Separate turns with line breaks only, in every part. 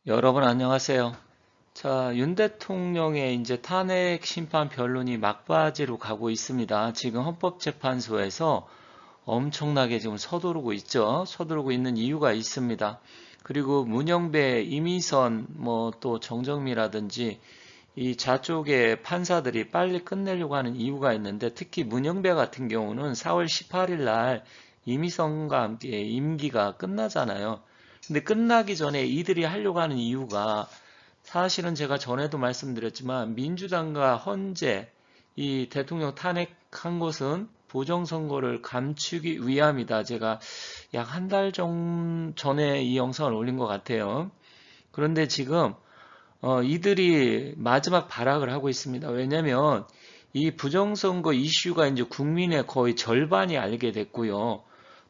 여러분 안녕하세요. 자, 윤 대통령의 이제 탄핵 심판 변론이 막바지로 가고 있습니다. 지금 헌법재판소에서 엄청나게 지금 서두르고 있죠. 서두르고 있는 이유가 있습니다. 그리고 문영배, 이미선, 뭐 또 정정미라든지 이 좌쪽의 판사들이 빨리 끝내려고 하는 이유가 있는데 특히 문영배 같은 경우는 4월 18일 날 이미선과 함께 임기가 끝나잖아요. 근데 끝나기 전에 이들이 하려고 하는 이유가 사실은 제가 전에도 말씀드렸지만 민주당과 헌재 이 대통령 탄핵한 것은 부정선거를 감추기 위함이다. 제가 약 한 달 전에 이 영상을 올린 것 같아요. 그런데 지금 이들이 마지막 발악을 하고 있습니다. 왜냐하면 이 부정선거 이슈가 이제 국민의 거의 절반이 알게 됐고요.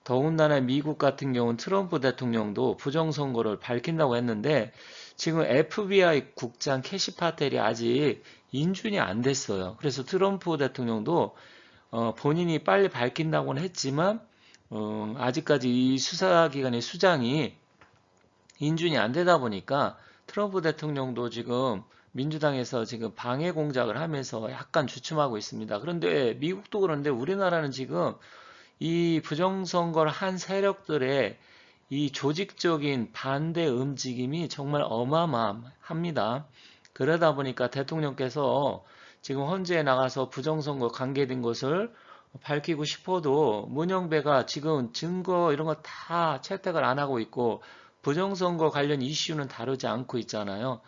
더군다나 미국 같은 경우는 트럼프 대통령도 부정선거를 밝힌다고 했는데 지금 FBI 국장 캐시 파텔이 아직 인준이 안 됐어요. 그래서 트럼프 대통령도 본인이 빨리 밝힌다고는 했지만 아직까지 이 수사기관의 수장이 인준이 안 되다 보니까 트럼프 대통령도 지금 민주당에서 지금 방해 공작을 하면서 약간 주춤하고 있습니다. 그런데 미국도 그런데 우리나라는 지금 이 부정선거를 한 세력들의 이 조직적인 반대 움직임이 정말 어마어마합니다. 그러다 보니까 대통령께서 지금 헌재에 나가서 부정선거 관계된 것을 밝히고 싶어도 문영배가 지금 증거 이런 거 다 채택을 안 하고 있고 부정선거 관련 이슈는 다루지 않고 있잖아요.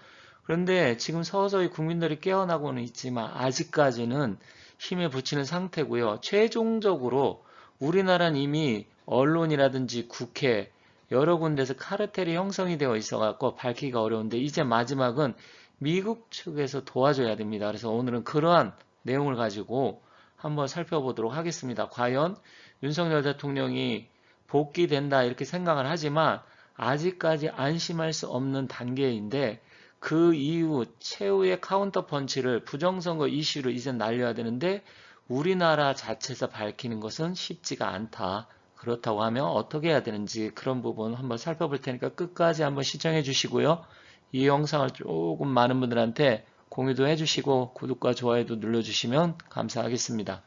그런데 지금 서서히 국민들이 깨어나고는 있지만 아직까지는 힘에 부치는 상태고요. 최종적으로 우리나라는 이미 언론이라든지 국회 여러 군데서 카르텔이 형성이 되어 있어 갖고 밝히기가 어려운데 이제 마지막은 미국 측에서 도와줘야 됩니다. 그래서 오늘은 그러한 내용을 가지고 한번 살펴보도록 하겠습니다. 과연 윤석열 대통령이 복귀된다 이렇게 생각을 하지만 아직까지 안심할 수 없는 단계인데 그 이후 최후의 카운터 펀치를 부정선거 이슈로 이제 날려야 되는데 우리나라 자체에서 밝히는 것은 쉽지가 않다. 그렇다고 하면 어떻게 해야 되는지 그런 부분 한번 살펴볼 테니까 끝까지 한번 시청해 주시고요. 이 영상을 조금 많은 분들한테 공유도 해주시고 구독과 좋아요도 눌러주시면 감사하겠습니다.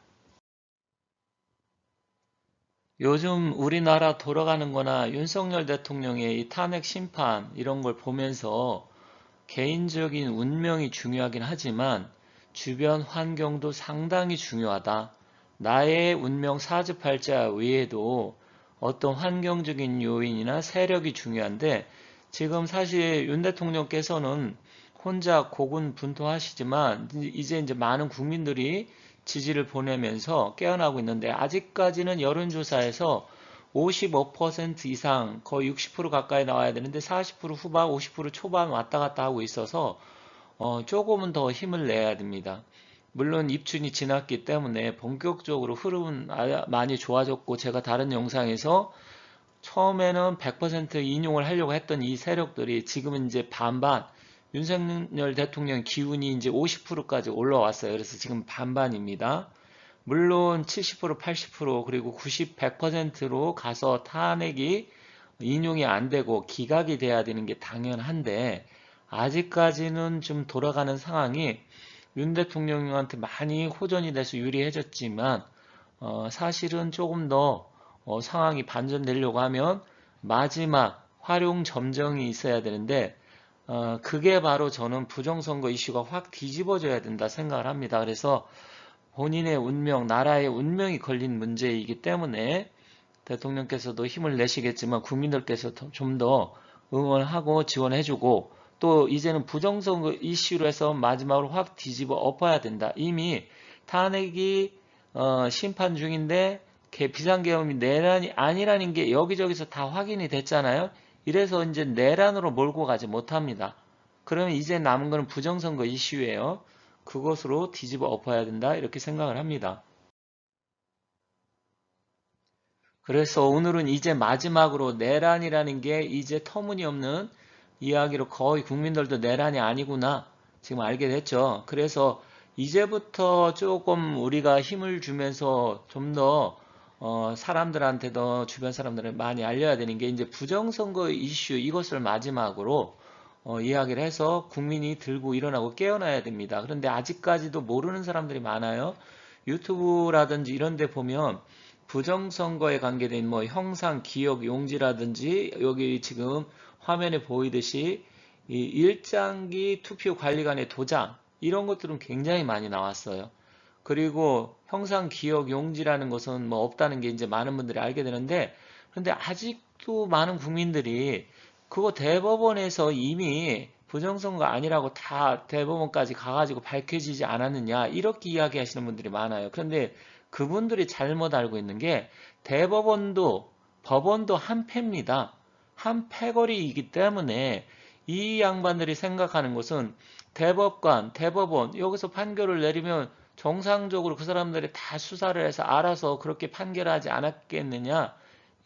요즘 우리나라 돌아가는 거나 윤석열 대통령의 이 탄핵 심판 이런 걸 보면서 개인적인 운명이 중요하긴 하지만 주변 환경도 상당히 중요하다. 나의 운명 사주팔자 외에도 어떤 환경적인 요인이나 세력이 중요한데 지금 사실 윤 대통령께서는 혼자 고군분투하시지만 이제 많은 국민들이 지지를 보내면서 깨어나고 있는데 아직까지는 여론조사에서 55% 이상 거의 60% 가까이 나와야 되는데 40% 후반 50% 초반 왔다 갔다 하고 있어서 조금은 더 힘을 내야 됩니다. 물론 입춘이 지났기 때문에 본격적으로 흐름은 많이 좋아졌고 제가 다른 영상에서 처음에는 100% 인용을 하려고 했던 이 세력들이 지금은 이제 반반 윤석열 대통령 기운이 이제 50%까지 올라왔어요. 그래서 지금 반반입니다. 물론 70%, 80% 그리고 90, 100%로 가서 탄핵이 인용이 안 되고 기각이 돼야 되는 게 당연한데 아직까지는 좀 돌아가는 상황이 윤 대통령한테 많이 호전이 돼서 유리해졌지만 사실은 조금 더 상황이 반전되려고 하면 마지막 활용 점정이 있어야 되는데 그게 바로 저는 부정선거 이슈가 확 뒤집어져야 된다 생각을 합니다. 그래서 본인의 운명, 나라의 운명이 걸린 문제이기 때문에 대통령께서도 힘을 내시겠지만 국민들께서 좀 더 응원하고 지원해주고 또 이제는 부정선거 이슈로 해서 마지막으로 확 뒤집어 엎어야 된다. 이미 탄핵이 심판 중인데 비상계엄이 내란이 아니라는 게 여기저기서 다 확인이 됐잖아요. 이래서 이제 내란으로 몰고 가지 못합니다. 그러면 이제 남은 거는 부정선거 이슈예요. 그것으로 뒤집어 엎어야 된다. 이렇게 생각을 합니다. 그래서 오늘은 이제 마지막으로 내란이라는 게 이제 터무니없는 이야기로 거의 국민들도 내란이 아니구나 지금 알게 됐죠. 그래서 이제부터 조금 우리가 힘을 주면서 좀 더 사람들한테도 주변 사람들을 많이 알려야 되는 게 이제 부정선거 이슈 이것을 마지막으로 이야기를 해서 국민이 들고 일어나고 깨어나야 됩니다. 그런데 아직까지도 모르는 사람들이 많아요. 유튜브라든지 이런 데 보면 부정선거에 관계된 뭐 형상, 기억, 용지라든지 여기 지금 화면에 보이듯이 이 일장기 투표 관리관의 도장 이런 것들은 굉장히 많이 나왔어요. 그리고 형상, 기억, 용지라는 것은 뭐 없다는 게 이제 많은 분들이 알게 되는데 그런데 아직도 많은 국민들이 그거 대법원에서 이미 부정선거 아니라고 다 대법원까지 가가지고 밝혀지지 않았느냐 이렇게 이야기하시는 분들이 많아요. 그런데 그분들이 잘못 알고 있는 게 대법원도 법원도 한 패입니다. 한 패거리이기 때문에 이 양반들이 생각하는 것은 대법관, 대법원 여기서 판결을 내리면 정상적으로 그 사람들이 다 수사를 해서 알아서 그렇게 판결하지 않았겠느냐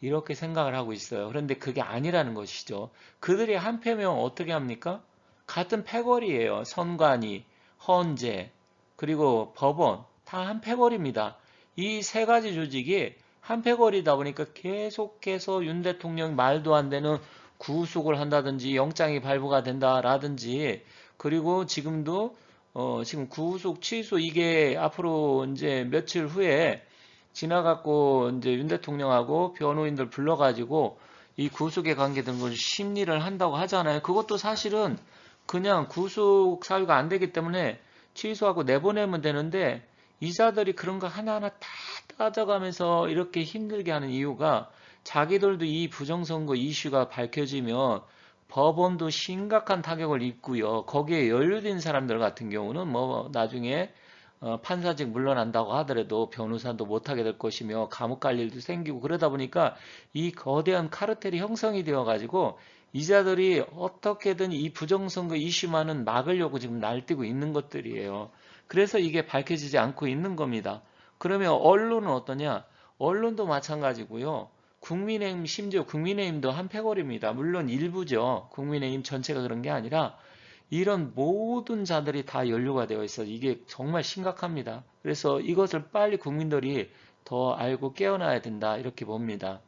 이렇게 생각을 하고 있어요. 그런데 그게 아니라는 것이죠. 그들이 한 패면 어떻게 합니까? 같은 패거리예요. 선관위, 헌재, 그리고 법원 다 한 패거리입니다. 이 세 가지 조직이 한 패거리다 보니까 계속해서 윤 대통령 말도 안 되는 구속을 한다든지 영장이 발부가 된다라든지 그리고 지금도 지금 구속 취소 이게 앞으로 이제 며칠 후에 지나갖고 이제 윤 대통령하고 변호인들 불러가지고 이 구속에 관계된 걸 심리를 한다고 하잖아요. 그것도 사실은 그냥 구속 사유가 안 되기 때문에 취소하고 내보내면 되는데 이자들이 그런 거 하나하나 다 따져가면서 이렇게 힘들게 하는 이유가 자기들도 이 부정선거 이슈가 밝혀지면 법원도 심각한 타격을 입고요. 거기에 연루된 사람들 같은 경우는 뭐 나중에 판사직 물러난다고 하더라도 변호사도 못하게 될 것이며 감옥 갈 일도 생기고 그러다 보니까 이 거대한 카르텔이 형성이 되어 가지고 이자들이 어떻게든 이 부정선거 이슈만은 막으려고 지금 날뛰고 있는 것들이에요. 그래서 이게 밝혀지지 않고 있는 겁니다. 그러면 언론은 어떠냐? 언론도 마찬가지고요. 국민의힘 심지어 국민의힘도 한 패거리입니다. 물론 일부죠. 국민의힘 전체가 그런 게 아니라 이런 모든 자들이 다 연루가 되어 있어 이게 정말 심각합니다. 그래서 이것을 빨리 국민들이 더 알고 깨어나야 된다 이렇게 봅니다.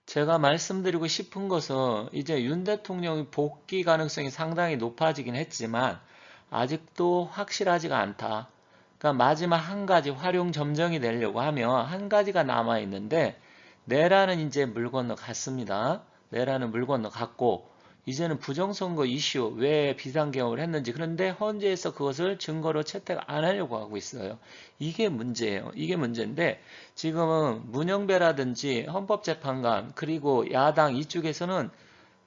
제가 말씀드리고 싶은 것은 이제 윤 대통령의 복귀 가능성이 상당히 높아지긴 했지만 아직도 확실하지가 않다. 그러니까 마지막 한 가지 활용 점정이 되려고 하면 한 가지가 남아 있는데 내란은 이제 물 건너 갔습니다. 내란은 물 건너 갔고 이제는 부정선거 이슈 왜 비상경험을 했는지 그런데 헌재에서 그것을 증거로 채택 안 하려고 하고 있어요. 이게 문제예요. 이게 문제인데 지금은 문영배라든지 헌법재판관 그리고 야당 이쪽에서는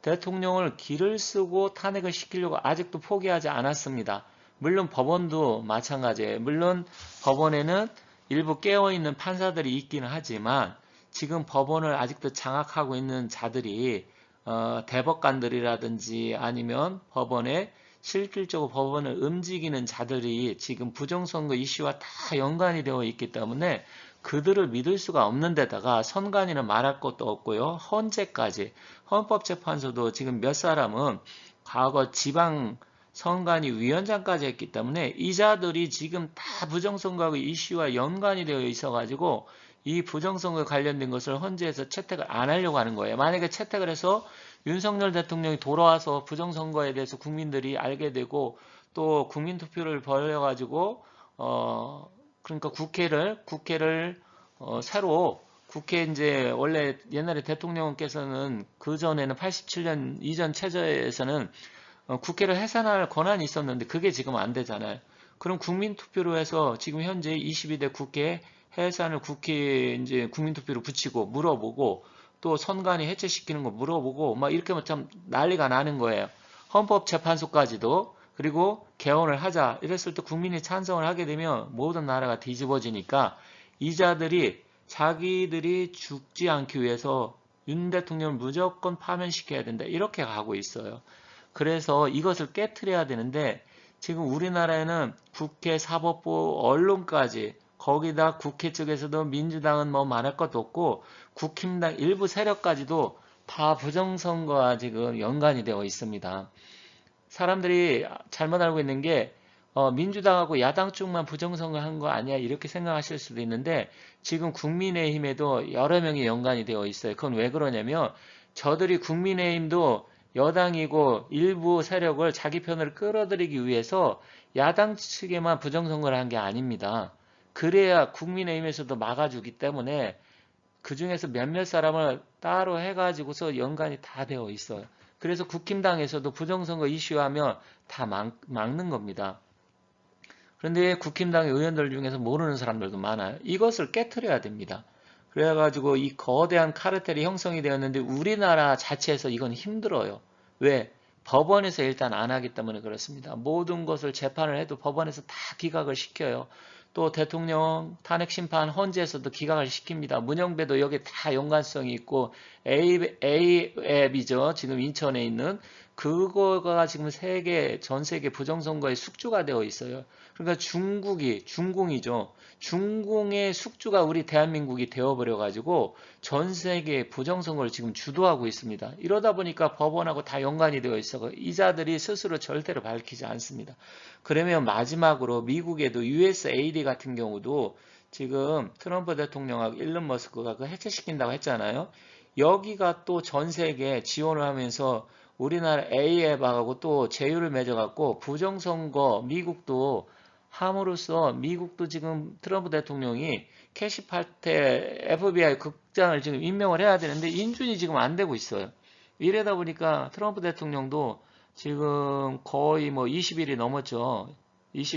대통령을 기를 쓰고 탄핵을 시키려고 아직도 포기하지 않았습니다. 물론 법원도 마찬가지예요. 물론 법원에는 일부 깨어있는 판사들이 있기는 하지만 지금 법원을 아직도 장악하고 있는 자들이 대법관들이라든지 아니면 법원에 실질적으로 법원을 움직이는 자들이 지금 부정선거 이슈와 다 연관이 되어 있기 때문에 그들을 믿을 수가 없는 데다가 선관위는 말할 것도 없고요. 헌재까지 헌법재판소도 지금 몇 사람은 과거 지방 선관위 위원장까지 했기 때문에 이자들이 지금 다 부정선거 이슈와 연관이 되어 있어가지고 이 부정선거에 관련된 것을 헌재에서 채택을 안 하려고 하는 거예요. 만약에 채택을 해서 윤석열 대통령이 돌아와서 부정선거에 대해서 국민들이 알게 되고 또 국민투표를 벌여가지고 그러니까 국회를 새로 국회 이제 원래 옛날에 대통령께서는 그 전에는 87년 이전 체제에서는 국회를 해산할 권한이 있었는데 그게 지금 안 되잖아요. 그럼 국민투표로 해서 지금 현재 22대 국회 해산을 국회에 이제 국민투표로 붙이고 물어보고 또 선관위 해체시키는 거 물어보고 막 이렇게 하면 참 난리가 나는 거예요. 헌법재판소까지도 그리고 개헌을 하자 이랬을 때 국민이 찬성을 하게 되면 모든 나라가 뒤집어지니까 이자들이 자기들이 죽지 않기 위해서 윤 대통령을 무조건 파면시켜야 된다 이렇게 가고 있어요. 그래서 이것을 깨트려야 되는데 지금 우리나라에는 국회, 사법부, 언론까지 거기다 국회 쪽에서도 민주당은 뭐 말할 것도 없고 국힘당 일부 세력까지도 다 부정선거와 지금 연관이 되어 있습니다. 사람들이 잘못 알고 있는 게 민주당하고 야당 쪽만 부정선거 한 거 아니야 이렇게 생각하실 수도 있는데 지금 국민의힘에도 여러 명이 연관이 되어 있어요. 그건 왜 그러냐면 저들이 국민의힘도 여당이고 일부 세력을 자기 편으로 끌어들이기 위해서 야당 측에만 부정선거를 한 게 아닙니다. 그래야 국민의힘에서도 막아주기 때문에 그 중에서 몇몇 사람을 따로 해가지고서 연관이 다 되어 있어요. 그래서 국힘당에서도 부정선거 이슈하면 다 막는 겁니다. 그런데 국힘당의 의원들 중에서 모르는 사람들도 많아요. 이것을 깨트려야 됩니다. 그래가지고 이 거대한 카르텔이 형성이 되었는데 우리나라 자체에서 이건 힘들어요. 왜? 법원에서 일단 안 하기 때문에 그렇습니다. 모든 것을 재판을 해도 법원에서 다 기각을 시켜요. 또 대통령 탄핵 심판 헌재에서도 기각을 시킵니다. 문영배도 여기 다 연관성이 있고 A앱이죠. 지금 인천에 있는 그거가 지금 전 세계 부정선거의 숙주가 되어 있어요. 그러니까 중공이죠. 중공의 숙주가 우리 대한민국이 되어버려가지고 전 세계 부정선거를 지금 주도하고 있습니다. 이러다 보니까 법원하고 다 연관이 되어 있어 이자들이 스스로 절대로 밝히지 않습니다. 그러면 마지막으로 미국에도 USAID 같은 경우도 지금 트럼프 대통령하고 일론 머스크가 그 해체시킨다고 했잖아요. 여기가 또 전 세계에 지원을 하면서 우리나라 A앱하고 또 제휴를 맺어갖고 부정선거 미국도 함으로써 미국도 지금 트럼프 대통령이 캐시파테 FBI 국장을 지금 임명을 해야 되는데 인준이 지금 안 되고 있어요. 이러다 보니까 트럼프 대통령도 지금 거의 뭐 20일이 넘었죠.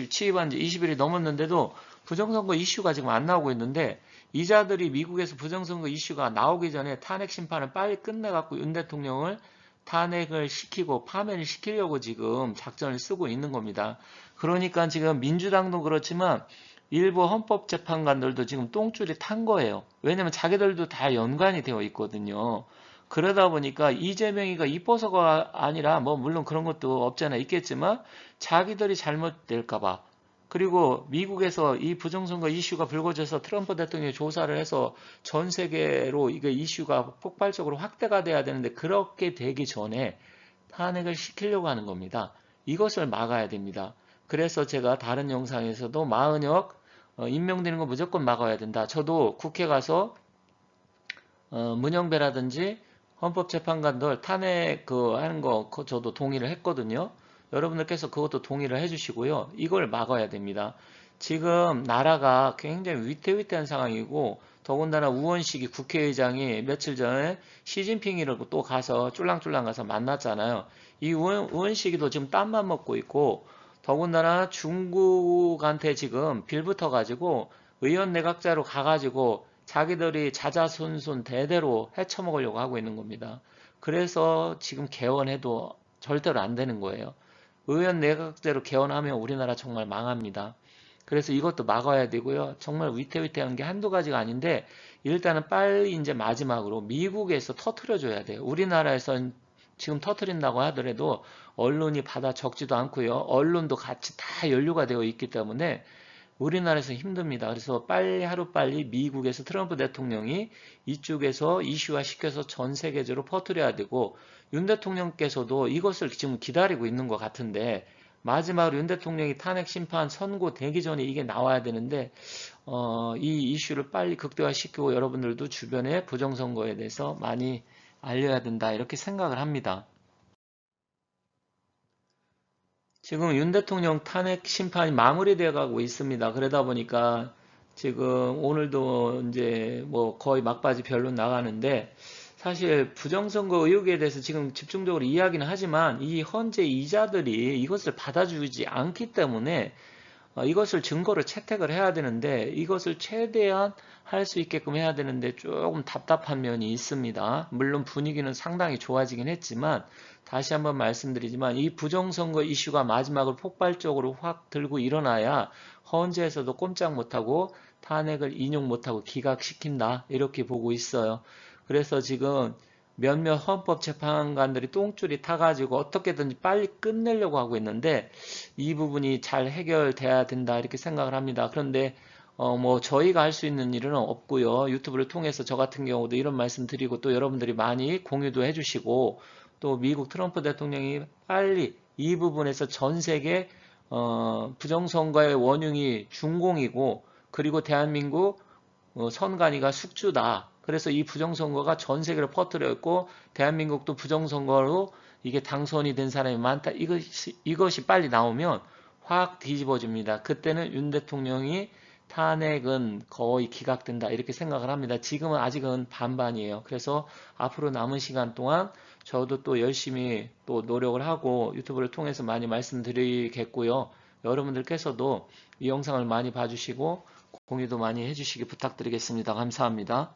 취임한 지 20일이 넘었는데도 부정선거 이슈가 지금 안 나오고 있는데 이자들이 미국에서 부정선거 이슈가 나오기 전에 탄핵 심판을 빨리 끝내갖고 윤 대통령을 탄핵을 시키고 파면을 시키려고 지금 작전을 쓰고 있는 겁니다. 그러니까 지금 민주당도 그렇지만 일부 헌법재판관들도 지금 똥줄이 탄 거예요. 왜냐면 자기들도 다 연관이 되어 있거든요. 그러다 보니까 이재명이가 이뻐서가 아니라 뭐 물론 그런 것도 없잖아 있겠지만 자기들이 잘못될까봐 그리고 미국에서 이 부정선거 이슈가 불거져서 트럼프 대통령이 조사를 해서 전 세계로 이게 이슈가 폭발적으로 확대가 돼야 되는데 그렇게 되기 전에 탄핵을 시키려고 하는 겁니다. 이것을 막아야 됩니다. 그래서 제가 다른 영상에서도 마은혁 임명되는 거 무조건 막아야 된다. 저도 국회 가서 문영배라든지 헌법재판관들 탄핵 하는 거 저도 동의를 했거든요. 여러분들께서 그것도 동의를 해주시고요. 이걸 막아야 됩니다. 지금 나라가 굉장히 위태위태한 상황이고 더군다나 우원식이 국회의장이 며칠 전에 시진핑이라고 또 가서 쫄랑쫄랑 가서 만났잖아요. 이 우원식이도 지금 땀만 먹고 있고 더군다나 중국한테 지금 빌붙어가지고 의원 내각제로 가가지고 자기들이 자자손손 대대로 헤쳐먹으려고 하고 있는 겁니다. 그래서 지금 개헌해도 절대로 안 되는 거예요. 의원 내각제로 개헌하면 우리나라 정말 망합니다. 그래서 이것도 막아야 되고요. 정말 위태위태한 게 한두 가지가 아닌데 일단은 빨리 이제 마지막으로 미국에서 터트려줘야 돼요. 우리나라에선 지금 터트린다고 하더라도 언론이 받아 적지도 않고요. 언론도 같이 다 연루가 되어 있기 때문에 우리나라에서 힘듭니다. 그래서 하루빨리 미국에서 트럼프 대통령이 이쪽에서 이슈화 시켜서 전 세계적으로 퍼뜨려야 되고 윤 대통령께서도 이것을 지금 기다리고 있는 것 같은데 마지막으로 윤 대통령이 탄핵 심판 선고되기 전에 이게 나와야 되는데 이 이슈를 빨리 극대화시키고 여러분들도 주변에 부정선거에 대해서 많이 알려야 된다 이렇게 생각을 합니다. 지금 윤 대통령 탄핵 심판이 마무리되어 가고 있습니다. 그러다 보니까 지금 오늘도 이제 뭐 거의 막바지 변론 나가는데 사실 부정선거 의혹에 대해서 지금 집중적으로 이야기는 하지만 이 헌재 이자들이 이것을 받아주지 않기 때문에 이것을 증거를 채택을 해야 되는데 이것을 최대한 할 수 있게끔 해야 되는데 조금 답답한 면이 있습니다. 물론 분위기는 상당히 좋아지긴 했지만 다시 한번 말씀드리지만 이 부정선거 이슈가 마지막으로 폭발적으로 확 들고 일어나야 헌재에서도 꼼짝 못하고 탄핵을 인용 못하고 기각시킨다 이렇게 보고 있어요. 그래서 지금 몇몇 헌법재판관들이 똥줄이 타가지고 어떻게든지 빨리 끝내려고 하고 있는데 이 부분이 잘 해결돼야 된다 이렇게 생각을 합니다. 그런데 뭐 저희가 할 수 있는 일은 없고요. 유튜브를 통해서 저 같은 경우도 이런 말씀 드리고 또 여러분들이 많이 공유도 해주시고 또 미국 트럼프 대통령이 빨리 이 부분에서 전 세계 부정선거의 원흉이 중공이고 그리고 대한민국 선관위가 숙주다. 그래서 이 부정선거가 전 세계로 퍼뜨려 있고 대한민국도 부정선거로 이게 당선이 된 사람이 많다. 이것이 빨리 나오면 확 뒤집어집니다. 그때는 윤 대통령이 탄핵은 거의 기각된다 이렇게 생각을 합니다. 지금은 아직은 반반이에요. 그래서 앞으로 남은 시간 동안 저도 또 열심히 또 노력을 하고 유튜브를 통해서 많이 말씀드리겠고요. 여러분들께서도 이 영상을 많이 봐주시고 공유도 많이 해주시기 부탁드리겠습니다. 감사합니다.